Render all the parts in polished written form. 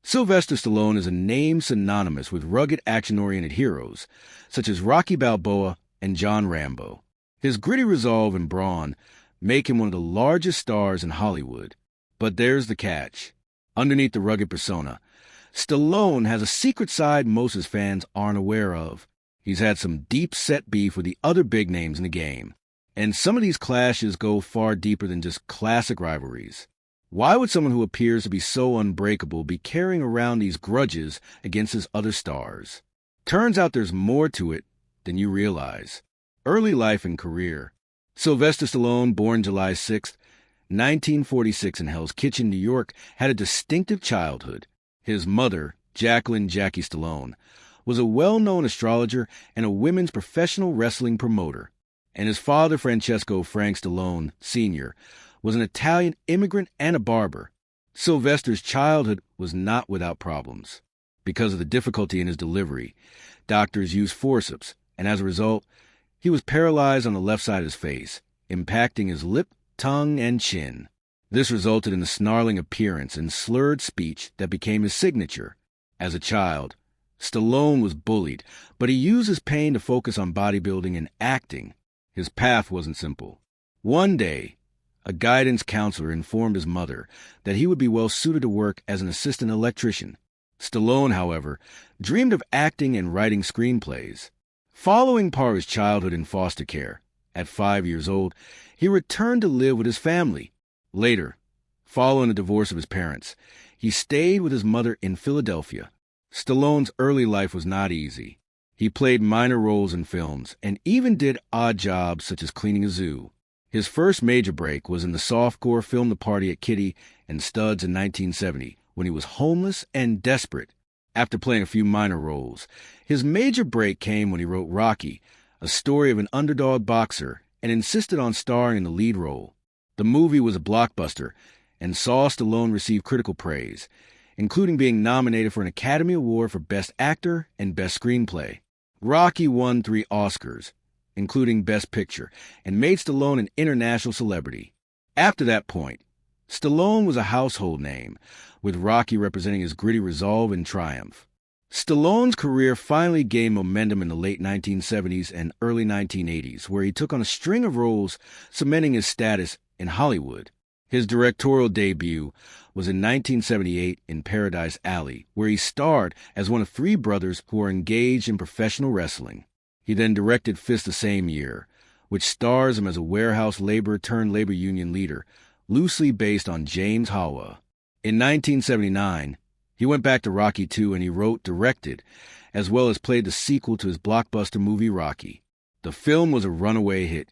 Sylvester Stallone is a name synonymous with rugged action-oriented heroes, such as Rocky Balboa and John Rambo. His gritty resolve and brawn make him one of the largest stars in Hollywood. But there's the catch. Underneath the rugged persona, Stallone has a secret side most of his fans aren't aware of. He's had some deep-set beef with the other big names in the game, and some of these clashes go far deeper than just classic rivalries. Why would someone who appears to be so unbreakable be carrying around these grudges against his other stars? Turns out there's more to it than you realize. Early life and career. Sylvester Stallone, born July 6, 1946 in Hell's Kitchen, New York, had a distinctive childhood. His mother, Jacqueline "Jackie" Stallone, was a well-known astrologer and a women's professional wrestling promoter. And his father, Francesco "Frank" Stallone, Sr., was an Italian immigrant and a barber. Sylvester's childhood was not without problems. Because of the difficulty in his delivery, doctors used forceps, and as a result, he was paralyzed on the left side of his face, impacting his lip, tongue, and chin. This resulted in a snarling appearance and slurred speech that became his signature. As a child, Stallone was bullied, but he used his pain to focus on bodybuilding and acting. His path wasn't simple. One day, a guidance counselor informed his mother that he would be well suited to work as an assistant electrician. Stallone, however, dreamed of acting and writing screenplays. Following part of his childhood in foster care, at 5 years old, he returned to live with his family. Later, following the divorce of his parents, he stayed with his mother in Philadelphia. Stallone's early life was not easy. He played minor roles in films and even did odd jobs such as cleaning a zoo. His first major break was in the softcore film The Party at Kitty and Studs in 1970, when he was homeless and desperate. After playing a few minor roles, his major break came when he wrote Rocky, a story of an underdog boxer, and insisted on starring in the lead role. The movie was a blockbuster and saw Stallone receive critical praise, including being nominated for an Academy Award for Best Actor and Best Screenplay. Rocky won 3 Oscars, including Best Picture, and made Stallone an international celebrity. After that point, Stallone was a household name, with Rocky representing his gritty resolve and triumph. Stallone's career finally gained momentum in the late 1970s and early 1980s, where he took on a string of roles, cementing his status in Hollywood. His directorial debut was in 1978 in Paradise Alley, where he starred as one of 3 brothers who were engaged in professional wrestling. He then directed Fist the same year, which stars him as a warehouse laborer-turned-labor union leader, loosely based on James Hawa. In 1979, he went back to Rocky II and he wrote, directed, as well as played the sequel to his blockbuster movie Rocky. The film was a runaway hit,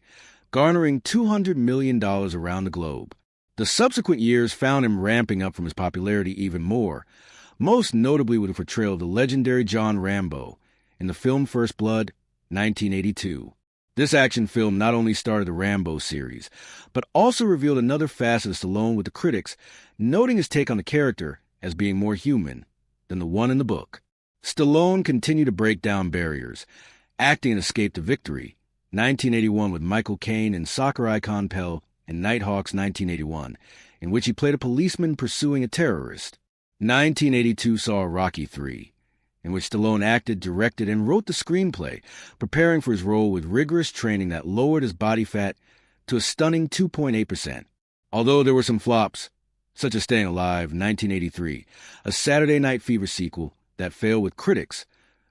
garnering $200 million around the globe. The subsequent years found him ramping up from his popularity even more, most notably with the portrayal of the legendary John Rambo in the film First Blood, 1982. This action film not only started the Rambo series, but also revealed another facet of Stallone with the critics, noting his take on the character as being more human than the one in the book. Stallone continued to break down barriers, acting in Escape to Victory, 1981 with Michael Caine and soccer icon Pele, and Nighthawks 1981, in which he played a policeman pursuing a terrorist. 1982 saw Rocky III, in which Stallone acted, directed, and wrote the screenplay, preparing for his role with rigorous training that lowered his body fat to a stunning 2.8%. Although there were some flops, such as Staying Alive, 1983, a Saturday Night Fever sequel that failed with critics,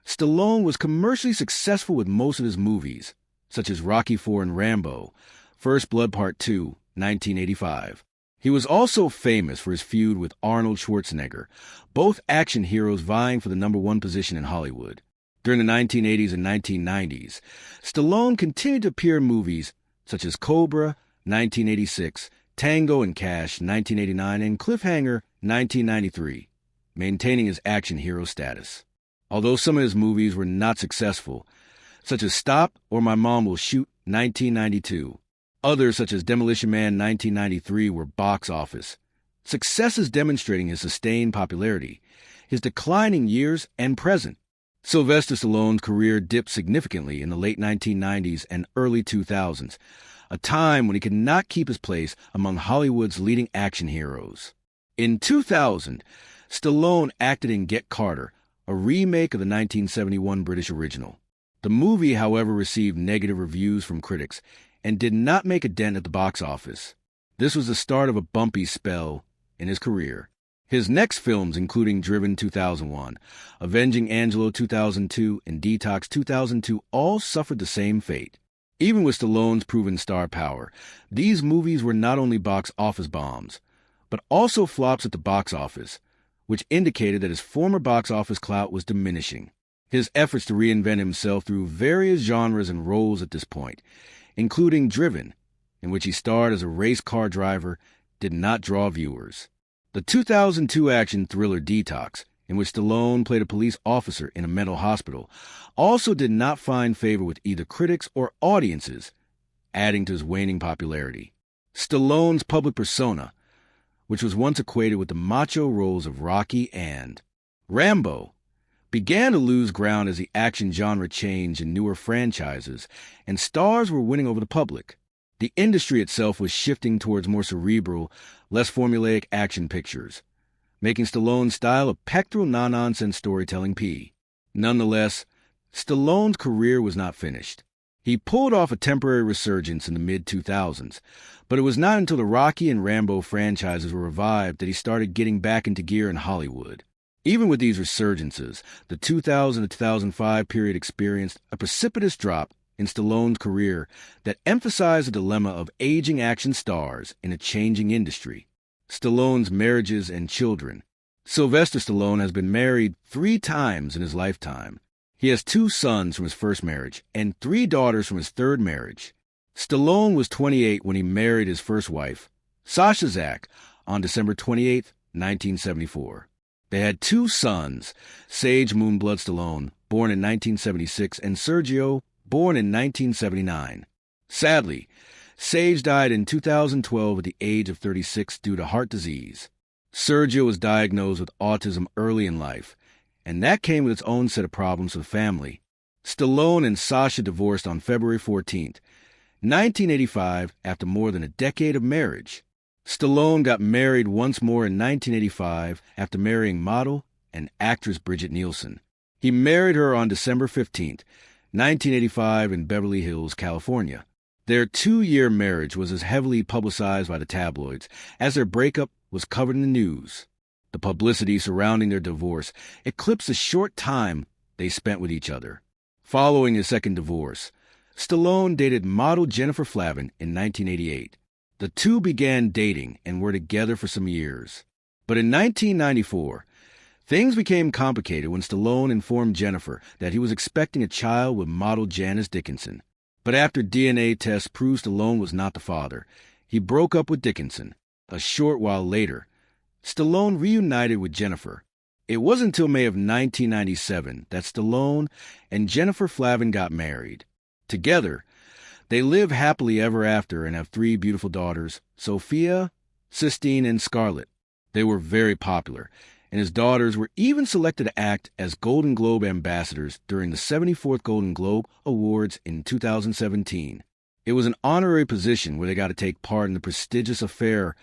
Stallone was commercially successful with most of his movies, such as Rocky IV and Rambo, First Blood Part 2, 1985. He was also famous for his feud with Arnold Schwarzenegger, both action heroes vying for the #1 position in Hollywood. During the 1980s and 1990s, Stallone continued to appear in movies such as Cobra, 1986, Tango and Cash, 1989, and Cliffhanger, 1993, maintaining his action hero status. Although some of his movies were not successful, such as Stop or My Mom Will Shoot, 1992, others, such as Demolition Man 1993, were box office successes demonstrating his sustained popularity, his declining years, and present. Sylvester Stallone's career dipped significantly in the late 1990s and early 2000s, a time when he could not keep his place among Hollywood's leading action heroes. In 2000, Stallone acted in Get Carter, a remake of the 1971 British original. The movie, however, received negative reviews from critics and did not make a dent at the box office. This was the start of a bumpy spell in his career. His next films, including Driven 2001, Avenging Angelo 2002, and Detox 2002, all suffered the same fate. Even with Stallone's proven star power, these movies were not only box office bombs, but also flops at the box office, which indicated that his former box office clout was diminishing. His efforts to reinvent himself through various genres and roles at this point, including Driven, in which he starred as a race car driver, did not draw viewers. The 2002 action thriller Detox, in which Stallone played a police officer in a mental hospital, also did not find favor with either critics or audiences, adding to his waning popularity. Stallone's public persona, which was once equated with the macho roles of Rocky and Rambo, began to lose ground as the action genre changed in newer franchises, and stars were winning over the public. The industry itself was shifting towards more cerebral, less formulaic action pictures, making Stallone's style a pectoral, no-nonsense storytelling P. Nonetheless, Stallone's career was not finished. He pulled off a temporary resurgence in the mid-2000s, but it was not until the Rocky and Rambo franchises were revived that he started getting back into gear in Hollywood. Even with these resurgences, the 2000 to 2005 period experienced a precipitous drop in Stallone's career that emphasized the dilemma of aging action stars in a changing industry. Stallone's marriages and children. Sylvester Stallone has been married 3 times in his lifetime. He has 2 sons from his first marriage and 3 daughters from his third marriage. Stallone was 28 when he married his first wife, Sasha Zach, on December 28, 1974. They had 2 sons, Sage Moonblood Stallone, born in 1976, and Sergio, born in 1979. Sadly, Sage died in 2012 at the age of 36 due to heart disease. Sergio was diagnosed with autism early in life, and that came with its own set of problems for the family. Stallone and Sasha divorced on February 14, 1985, after more than a decade of marriage. Stallone got married once more in 1985 after marrying model and actress Bridget Nielsen. He married her on December 15, 1985, in Beverly Hills, California. Their 2-year marriage was as heavily publicized by the tabloids as their breakup was covered in the news. The publicity surrounding their divorce eclipsed the short time they spent with each other. Following his second divorce, Stallone dated model Jennifer Flavin in 1988. The two began dating and were together for some years. But in 1994, things became complicated when Stallone informed Jennifer that he was expecting a child with model Janice Dickinson. But after DNA tests proved Stallone was not the father, he broke up with Dickinson. A short while later, Stallone reunited with Jennifer. It wasn't until May of 1997 that Stallone and Jennifer Flavin got married. Together, they live happily ever after and have 3 beautiful daughters, Sophia, Sistine, and Scarlett. They were very popular, and his daughters were even selected to act as Golden Globe ambassadors during the 74th Golden Globe Awards in 2017. It was an honorary position where they got to take part in the prestigious affair,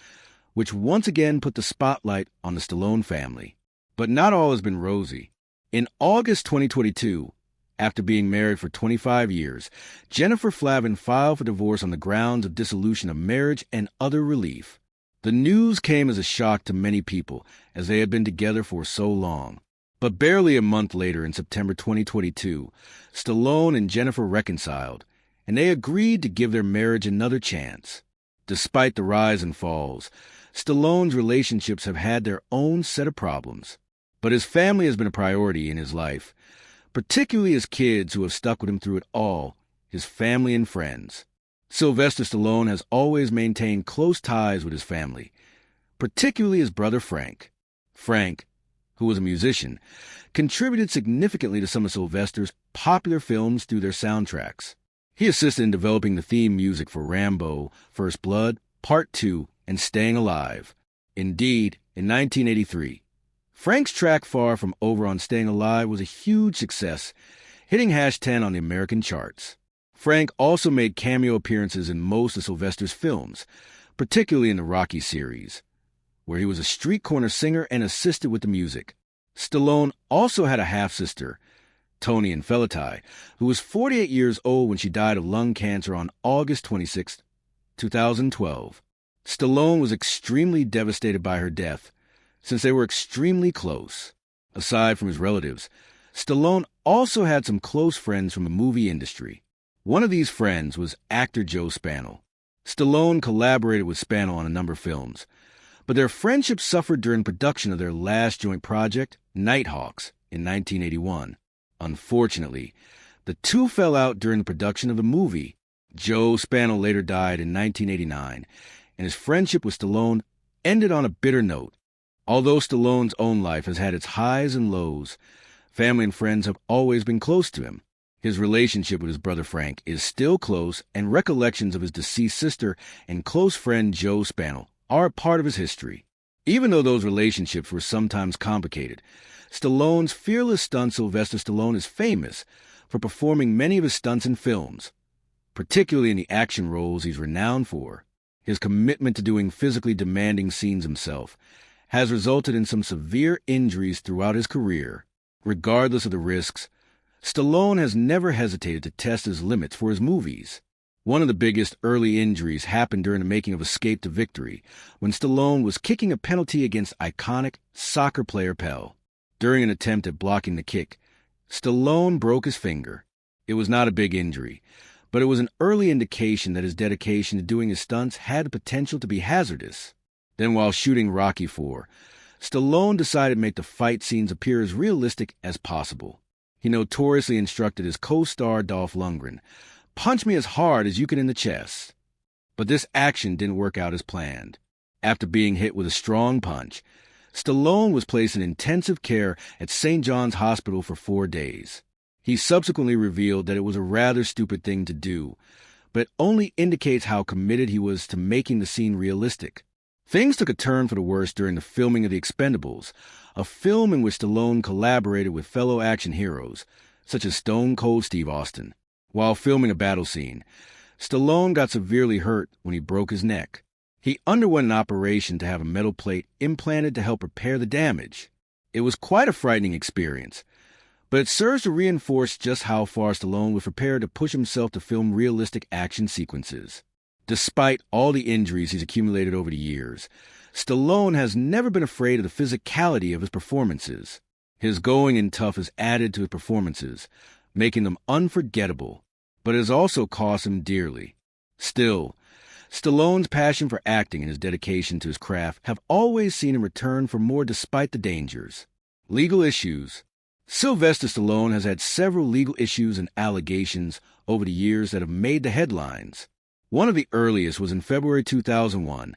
which once again put the spotlight on the Stallone family. But not all has been rosy. In August 2022, after being married for 25 years, Jennifer Flavin filed for divorce on the grounds of dissolution of marriage and other relief. The news came as a shock to many people, as they had been together for so long. But barely a month later, in September 2022, Stallone and Jennifer reconciled, and they agreed to give their marriage another chance. Despite the rise and falls, Stallone's relationships have had their own set of problems. But his family has been a priority in his life, particularly his kids who have stuck with him through it all, his family and friends. Sylvester Stallone has always maintained close ties with his family, particularly his brother Frank. Frank, who was a musician, contributed significantly to some of Sylvester's popular films through their soundtracks. He assisted in developing the theme music for Rambo, First Blood, Part 2, and Staying Alive. Indeed, in 1983, Frank's track Far From Over on Staying Alive was a huge success, hitting #10 on the American charts. Frank also made cameo appearances in most of Sylvester's films, particularly in the Rocky series. where he was a street corner singer and assisted with the music. Stallone also had a half-sister, Toni Infeliti, who was 48 years old when she died of lung cancer on August 26, 2012. Stallone was extremely devastated by her death, since they were extremely close. Aside from his relatives, Stallone also had some close friends from the movie industry. One of these friends was actor Joe Spano. Stallone collaborated with Spano on a number of films, but their friendship suffered during production of their last joint project, Nighthawks, in 1981. Unfortunately, the two fell out during the production of the movie. Joe Spano later died in 1989, and his friendship with Stallone ended on a bitter note. Although Stallone's own life has had its highs and lows, family and friends have always been close to him. His relationship with his brother Frank is still close, and recollections of his deceased sister and close friend Joe Spano are a part of his history. Even though those relationships were sometimes complicated, Stallone's fearless stunt Sylvester Stallone is famous for performing many of his stunts in films, particularly in the action roles he's renowned for. His commitment to doing physically demanding scenes himself has resulted in some severe injuries throughout his career. Regardless of the risks, Stallone has never hesitated to test his limits for his movies. One of the biggest early injuries happened during the making of Escape to Victory, when Stallone was kicking a penalty against iconic soccer player Pele. During an attempt at blocking the kick, Stallone broke his finger. It was not a big injury, but it was an early indication that his dedication to doing his stunts had the potential to be hazardous. Then, while shooting Rocky IV, Stallone decided to make the fight scenes appear as realistic as possible. He notoriously instructed his co-star Dolph Lundgren, "Punch me as hard as you can in the chest." But this action didn't work out as planned. After being hit with a strong punch, Stallone was placed in intensive care at St. John's Hospital for 4 days. He subsequently revealed that it was a rather stupid thing to do, but it only indicates how committed he was to making the scene realistic. Things took a turn for the worse during the filming of The Expendables, a film in which Stallone collaborated with fellow action heroes, such as Stone Cold Steve Austin. While filming a battle scene, Stallone got severely hurt when he broke his neck. He underwent an operation to have a metal plate implanted to help repair the damage. It was quite a frightening experience, but it serves to reinforce just how far Stallone was prepared to push himself to film realistic action sequences. Despite all the injuries he's accumulated over the years, Stallone has never been afraid of the physicality of his performances. His going in tough has added to his performances, making them unforgettable, but it has also cost him dearly. Still, Stallone's passion for acting and his dedication to his craft have always seen him return for more despite the dangers. Legal issues. Sylvester Stallone has had several legal issues and allegations over the years that have made the headlines. One of the earliest was in February 2001,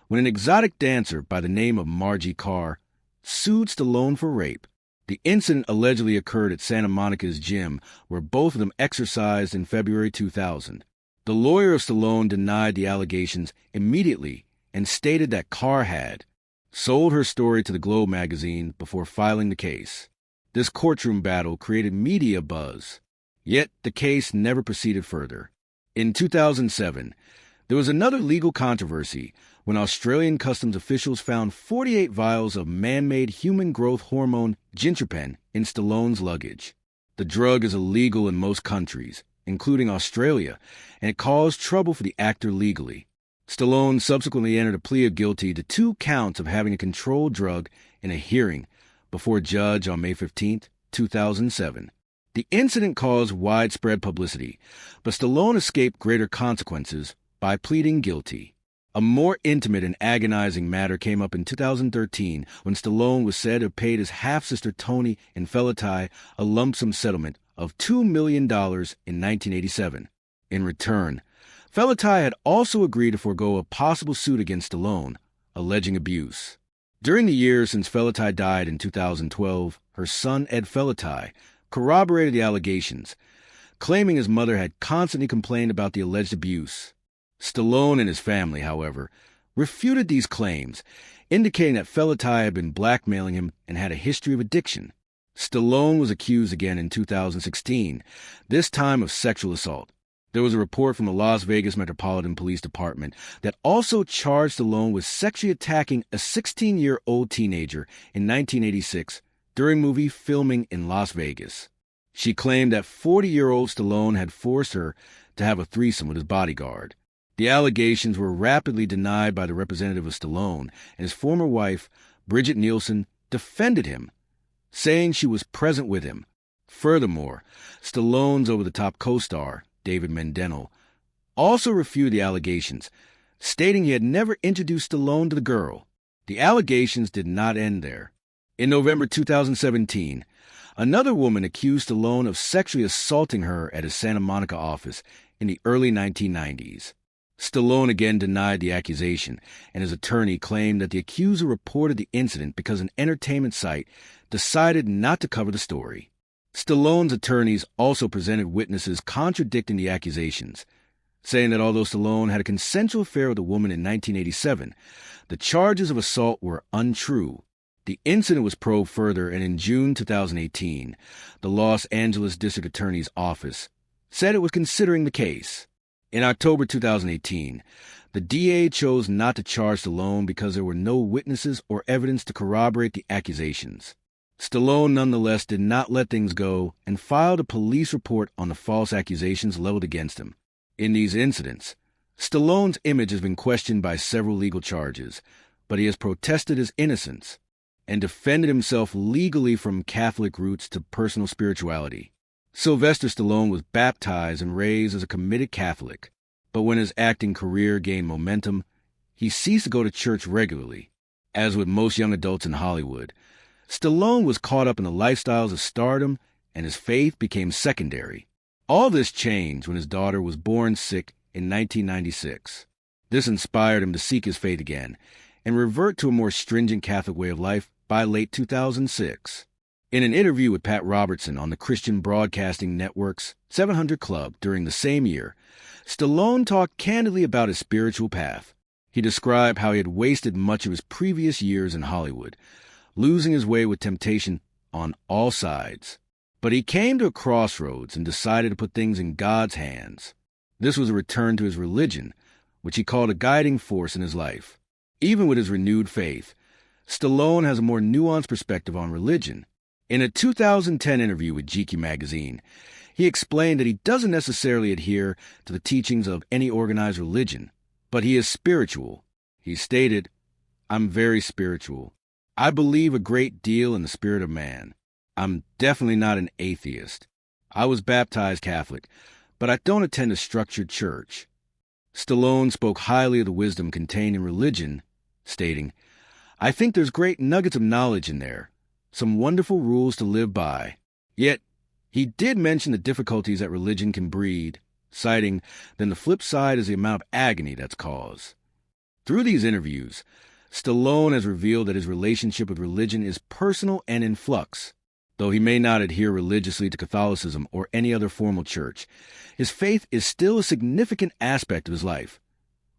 when an exotic dancer by the name of Margie Carr sued Stallone for rape. The incident allegedly occurred at Santa Monica's gym, where both of them exercised in February 2000. The lawyer of Stallone denied the allegations immediately and stated that Carr had sold her story to the Globe magazine before filing the case. This courtroom battle created media buzz, yet the case never proceeded further. In 2007, there was another legal controversy when Australian customs officials found 48 vials of man-made human growth hormone gintropen in Stallone's luggage. The drug is illegal in most countries, including Australia, and it caused trouble for the actor legally. Stallone subsequently entered a plea of guilty to 2 counts of having a controlled drug in a hearing before a judge on May 15, 2007. The incident caused widespread publicity, but Stallone escaped greater consequences by pleading guilty. A more intimate and agonizing matter came up in 2013 when Stallone was said to have paid his half-sister Toni Infeliti a lump sum settlement of $2 million in 1987. In return, Feliti had also agreed to forego a possible suit against Stallone, alleging abuse. During the years since Feliti died in 2012, her son Ed Feliti corroborated the allegations, claiming his mother had constantly complained about the alleged abuse. Stallone and his family, however, refuted these claims, indicating that Feliti had been blackmailing him and had a history of addiction. Stallone was accused again in 2016, this time of sexual assault. There was a report from the Las Vegas Metropolitan Police Department that also charged Stallone with sexually attacking a 16-year-old teenager in 1986 during movie filming in Las Vegas. She claimed that 40-year-old Stallone had forced her to have a threesome with his bodyguard. The allegations were rapidly denied by the representative of Stallone, and his former wife, Bridget Nielsen, defended him, saying she was present with him. Furthermore, Stallone's over-the-top co-star, David Mendeno, also refuted the allegations, stating he had never introduced Stallone to the girl. The allegations did not end there. In November 2017, another woman accused Stallone of sexually assaulting her at his Santa Monica office in the early 1990s. Stallone again denied the accusation, and his attorney claimed that the accuser reported the incident because an entertainment site decided not to cover the story. Stallone's attorneys also presented witnesses contradicting the accusations, saying that although Stallone had a consensual affair with a woman in 1987, the charges of assault were untrue. The incident was probed further, and in June 2018, the Los Angeles District Attorney's Office said it was considering the case. In October 2018, the DA chose not to charge Stallone because there were no witnesses or evidence to corroborate the accusations. Stallone nonetheless did not let things go and filed a police report on the false accusations leveled against him. In these incidents, Stallone's image has been questioned by several legal charges, but he has protested his innocence and defended himself legally from Catholic roots to personal spirituality. Sylvester Stallone was baptized and raised as a committed Catholic, but when his acting career gained momentum, he ceased to go to church regularly. As with most young adults in Hollywood, Stallone was caught up in the lifestyles of stardom, and his faith became secondary. All this changed when his daughter was born sick in 1996. This inspired him to seek his faith again and revert to a more stringent Catholic way of life by late 2006. In an interview with Pat Robertson on the Christian Broadcasting Network's 700 Club during the same year, Stallone talked candidly about his spiritual path. He described how he had wasted much of his previous years in Hollywood, losing his way with temptation on all sides. But he came to a crossroads and decided to put things in God's hands. This was a return to his religion, which he called a guiding force in his life. Even with his renewed faith, Stallone has a more nuanced perspective on religion. In a 2010 interview with GQ magazine, he explained that he doesn't necessarily adhere to the teachings of any organized religion, but he is spiritual. He stated, "I'm very spiritual. I believe a great deal in the spirit of man. I'm definitely not an atheist. I was baptized Catholic, but I don't attend a structured church." Stallone spoke highly of the wisdom contained in religion, stating, "I think there's great nuggets of knowledge in there, some wonderful rules to live by." Yet, he did mention the difficulties that religion can breed, citing, "Then the flip side is the amount of agony that's caused." Through these interviews, Stallone has revealed that his relationship with religion is personal and in flux. Though he may not adhere religiously to Catholicism or any other formal church, his faith is still a significant aspect of his life,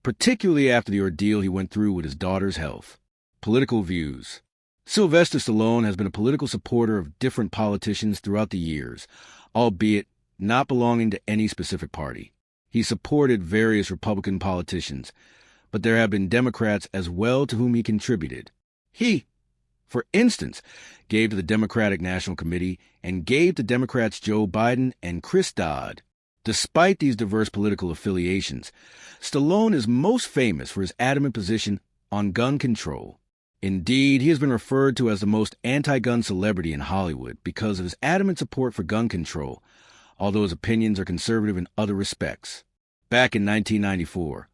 particularly after the ordeal he went through with his daughter's health. Political views. Sylvester Stallone has been a political supporter of different politicians throughout the years, albeit not belonging to any specific party. He supported various Republican politicians, but there have been Democrats as well to whom he contributed. He, for instance, gave to the Democratic National Committee and gave to Democrats Joe Biden and Chris Dodd. Despite these diverse political affiliations, Stallone is most famous for his adamant position on gun control. Indeed, he has been referred to as the most anti-gun celebrity in Hollywood because of his adamant support for gun control, although his opinions are conservative in other respects. Back in 1994,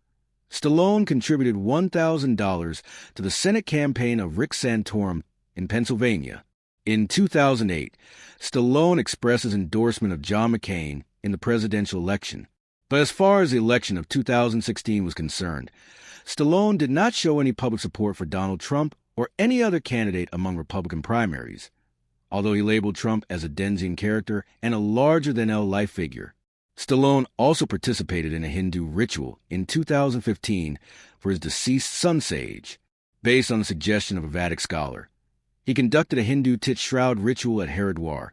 Stallone contributed $1,000 to the Senate campaign of Rick Santorum in Pennsylvania. In 2008, Stallone expressed his endorsement of John McCain in the presidential election. But as far as the election of 2016 was concerned, Stallone did not show any public support for Donald Trump or any other candidate among Republican primaries, although he labeled Trump as a Denzian character and a larger-than-life figure. Stallone also participated in a Hindu ritual in 2015 for his deceased son Sage, based on the suggestion of a Vedic scholar. He conducted a Hindu tit shroud ritual at Haridwar,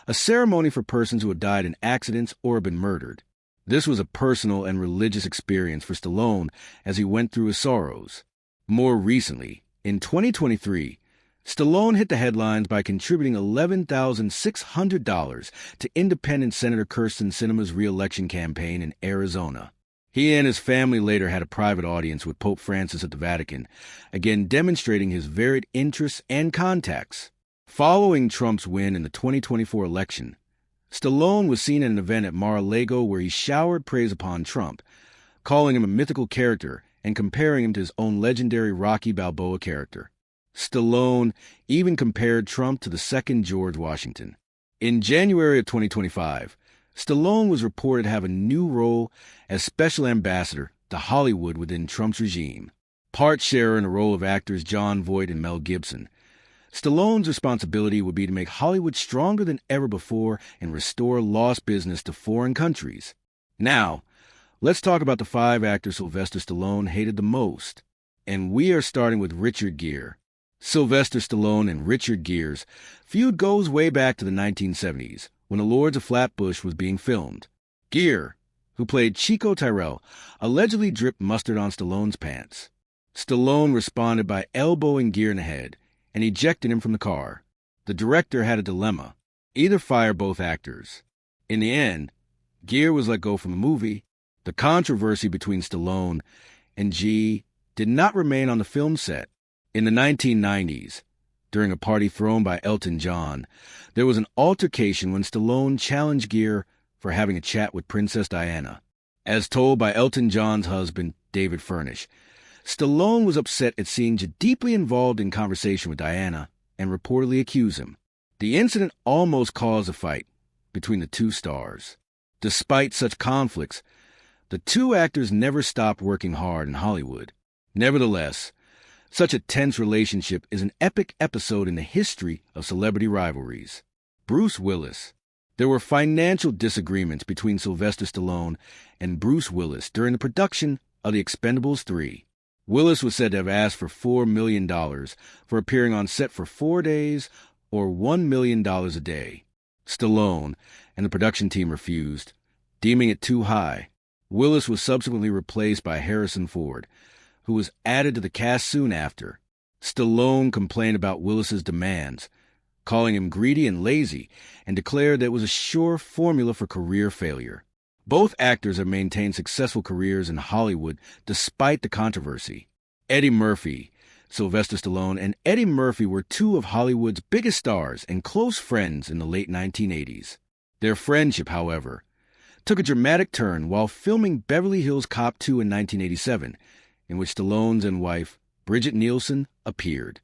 a ceremony for persons who had died in accidents or had been murdered. This was a personal and religious experience for Stallone as he went through his sorrows. More recently, in 2023, Stallone hit the headlines by contributing $11,600 to independent Senator Kyrsten Sinema's re-election campaign in Arizona. He and his family later had a private audience with Pope Francis at the Vatican, again demonstrating his varied interests and contacts. Following Trump's win in the 2024 election, Stallone was seen at an event at Mar-a-Lago where he showered praise upon Trump, calling him a mythical character and comparing him to his own legendary Rocky Balboa character. Stallone even compared Trump to the second George Washington. In January of 2025, Stallone was reported to have a new role as special ambassador to Hollywood within Trump's regime, part sharer in the role of actors Jon Voight and Mel Gibson. Stallone's responsibility would be to make Hollywood stronger than ever before and restore lost business to foreign countries. Now, let's talk about the 5 actors Sylvester Stallone hated the most. And we are starting with Richard Gere. Sylvester Stallone and Richard Gere's feud goes way back to the 1970s, when The Lords of Flatbush was being filmed. Gere, who played Chico Tyrell, allegedly dripped mustard on Stallone's pants. Stallone responded by elbowing Gere in the head and ejected him from the car. The director had a dilemma: either fire both actors. In the end, Gere was let go from the movie. The controversy between Stallone and G did not remain on the film set. In the 1990s, during a party thrown by Elton John, there was an altercation when Stallone challenged Gere for having a chat with Princess Diana. As told by Elton John's husband, David Furnish, Stallone was upset at seeing G deeply involved in conversation with Diana and reportedly accused him. The incident almost caused a fight between the two stars. Despite such conflicts, the two actors never stopped working hard in Hollywood. Nevertheless, such a tense relationship is an epic episode in the history of celebrity rivalries. Bruce Willis. There were financial disagreements between Sylvester Stallone and Bruce Willis during the production of The Expendables 3. Willis was said to have asked for $4 million for appearing on set for 4 days or $1 million a day. Stallone and the production team refused, deeming it too high. Willis was subsequently replaced by Harrison Ford, who was added to the cast soon after. Stallone complained about Willis's demands, calling him greedy and lazy, and declared that it was a sure formula for career failure. Both actors have maintained successful careers in Hollywood despite the controversy. Eddie Murphy, Sylvester Stallone, and Eddie Murphy were 2 of Hollywood's biggest stars and close friends in the late 1980s. Their friendship, however, took a dramatic turn while filming Beverly Hills Cop 2 in 1987, in which Stallone's and wife, Bridget Nielsen, appeared.